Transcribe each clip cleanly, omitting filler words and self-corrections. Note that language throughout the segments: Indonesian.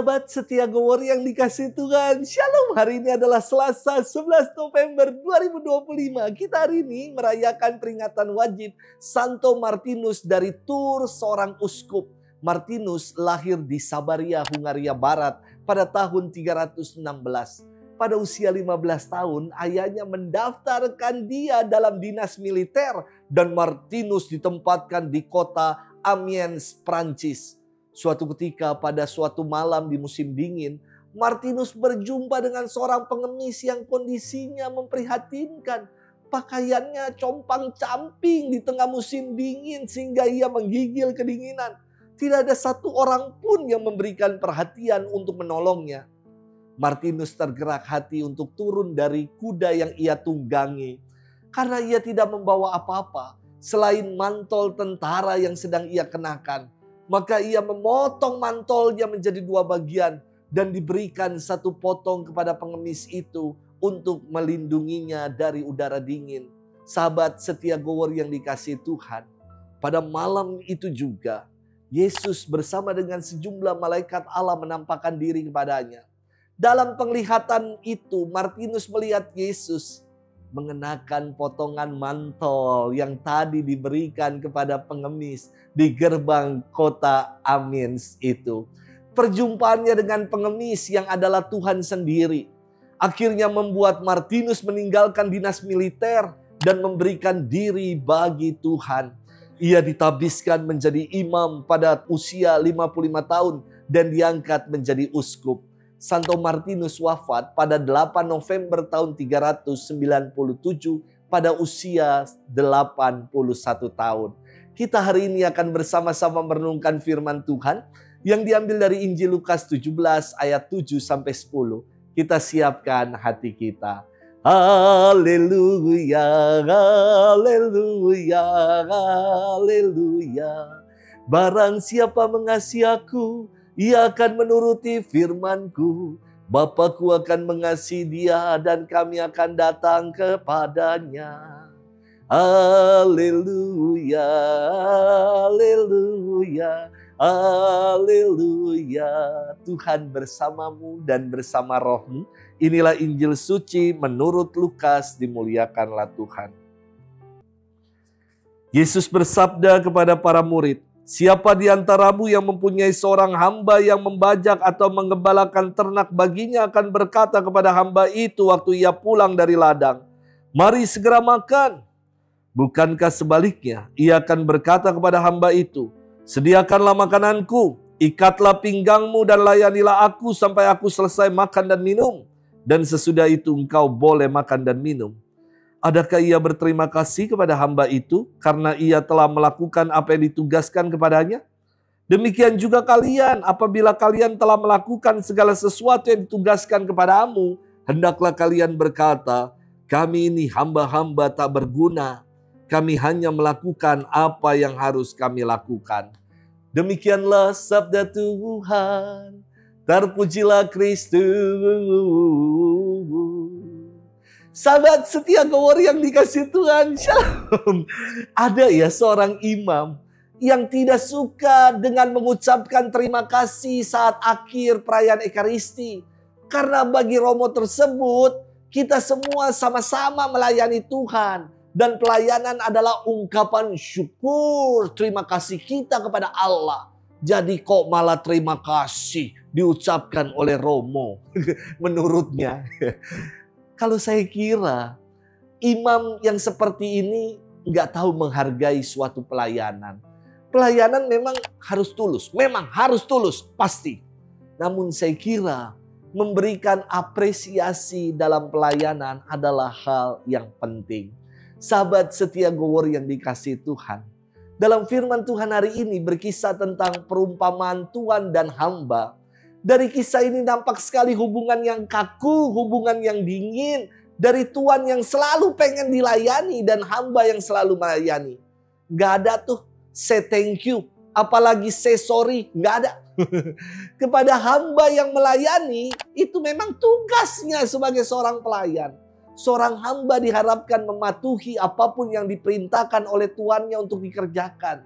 Sahabat setia Gowor yang dikasih Tuhan, Shalom. Hari ini adalah Selasa 11 November 2025. Kita hari ini merayakan peringatan wajib Santo Martinus dari Tours, seorang uskup. Martinus lahir di Sabaria, Hungaria Barat pada tahun 316. Pada usia 15 tahun, ayahnya mendaftarkan dia dalam dinas militer dan Martinus ditempatkan di kota Amiens, Prancis. Suatu ketika pada suatu malam di musim dingin, Martinus berjumpa dengan seorang pengemis yang kondisinya memprihatinkan. Pakaiannya compang-camping di tengah musim dingin sehingga ia menggigil kedinginan. Tidak ada satu orang pun yang memberikan perhatian untuk menolongnya. Martinus tergerak hati untuk turun dari kuda yang ia tunggangi. Karena ia tidak membawa apa-apa selain mantel tentara yang sedang ia kenakan. Maka ia memotong mantolnya menjadi dua bagian dan diberikan satu potong kepada pengemis itu untuk melindunginya dari udara dingin. Sahabat setia Gowor yang dikasihi Tuhan, pada malam itu juga Yesus bersama dengan sejumlah malaikat Allah menampakkan diri kepadanya. Dalam penglihatan itu Martinus melihat Yesus mengenakan potongan mantel yang tadi diberikan kepada pengemis di gerbang kota Amiens itu. Perjumpaannya dengan pengemis yang adalah Tuhan sendiri akhirnya membuat Martinus meninggalkan dinas militer dan memberikan diri bagi Tuhan. Ia ditabiskan menjadi imam pada usia 55 tahun dan diangkat menjadi uskup. Santo Martinus wafat pada 8 November tahun 397 pada usia 81 tahun. Kita hari ini akan bersama-sama merenungkan firman Tuhan yang diambil dari Injil Lukas 17 ayat 7 sampai 10. Kita siapkan hati kita. Haleluya, haleluya, haleluya. Barang siapa mengasihi aku, ia akan menuruti firman-Ku. Bapa-Ku akan mengasihi dia dan kami akan datang kepadanya. Haleluya, haleluya, haleluya. Tuhan bersamamu dan bersama rohmu. Inilah Injil suci menurut Lukas, dimuliakanlah Tuhan. Yesus bersabda kepada para murid, siapa di antaramu yang mempunyai seorang hamba yang membajak atau menggembalakan ternak baginya akan berkata kepada hamba itu waktu ia pulang dari ladang, mari segera makan. Bukankah sebaliknya, ia akan berkata kepada hamba itu, sediakanlah makananku, ikatlah pinggangmu dan layanilah aku sampai aku selesai makan dan minum. Dan sesudah itu engkau boleh makan dan minum. Adakah ia berterima kasih kepada hamba itu karena ia telah melakukan apa yang ditugaskan kepadanya? Demikian juga kalian, apabila kalian telah melakukan segala sesuatu yang ditugaskan kepadamu, hendaklah kalian berkata, kami ini hamba-hamba tak berguna. Kami hanya melakukan apa yang harus kami lakukan. Demikianlah sabda Tuhan. Terpujilah Kristus. Sahabat setia Gowor yang dikasihi Tuhan, Shalom. Ada ya seorang imam yang tidak suka dengan mengucapkan terima kasih saat akhir perayaan Ekaristi. Karena bagi Romo tersebut, kita semua sama-sama melayani Tuhan. Dan pelayanan adalah ungkapan syukur, terima kasih kita kepada Allah. Jadi kok malah terima kasih diucapkan oleh Romo menurutnya. Kalau saya kira imam yang seperti ini nggak tahu menghargai suatu pelayanan. Pelayanan memang harus tulus, pasti. Namun saya kira memberikan apresiasi dalam pelayanan adalah hal yang penting. Sahabat setia Gowor yang dikasihi Tuhan. Dalam firman Tuhan hari ini berkisah tentang perumpamaan tuan dan hamba. Dari kisah ini nampak sekali hubungan yang kaku, hubungan yang dingin. Dari tuan yang selalu pengen dilayani dan hamba yang selalu melayani. Gak ada tuh say thank you, apalagi say sorry, gak ada. Kepada hamba yang melayani, itu memang tugasnya sebagai seorang pelayan. Seorang hamba diharapkan mematuhi apapun yang diperintahkan oleh tuannya untuk dikerjakan.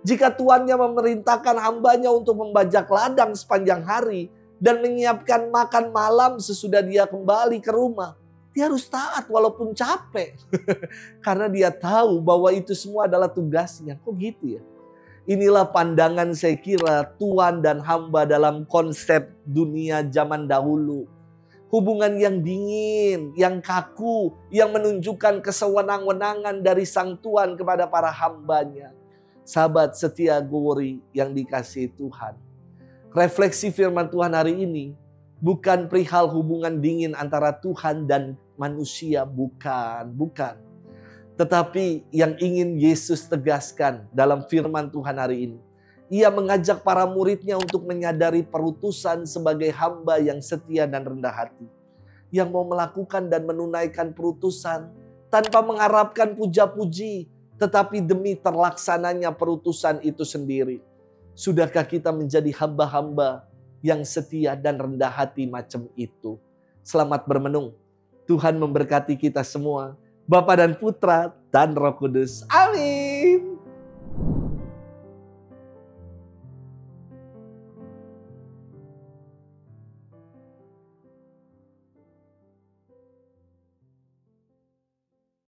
Jika tuannya memerintahkan hambanya untuk membajak ladang sepanjang hari, dan menyiapkan makan malam sesudah dia kembali ke rumah. Dia harus taat walaupun capek. Karena dia tahu bahwa itu semua adalah tugasnya. Kok gitu ya? Inilah pandangan saya kira Tuhan dan hamba dalam konsep dunia zaman dahulu. Hubungan yang dingin, yang kaku, yang menunjukkan kesewenang-wenangan dari Sang Tuhan kepada para hambanya. Sahabat setia Gowori yang dikasihi Tuhan. Refleksi firman Tuhan hari ini bukan perihal hubungan dingin antara Tuhan dan manusia, bukan. Tetapi yang ingin Yesus tegaskan dalam firman Tuhan hari ini, Ia mengajak para muridnya untuk menyadari perutusan sebagai hamba yang setia dan rendah hati. Yang mau melakukan dan menunaikan perutusan tanpa mengharapkan puja-puji, tetapi demi terlaksananya perutusan itu sendiri. Sudahkah kita menjadi hamba-hamba yang setia dan rendah hati macam itu? Selamat bermenung. Tuhan memberkati kita semua. Bapa dan Putra dan Roh Kudus. Amin.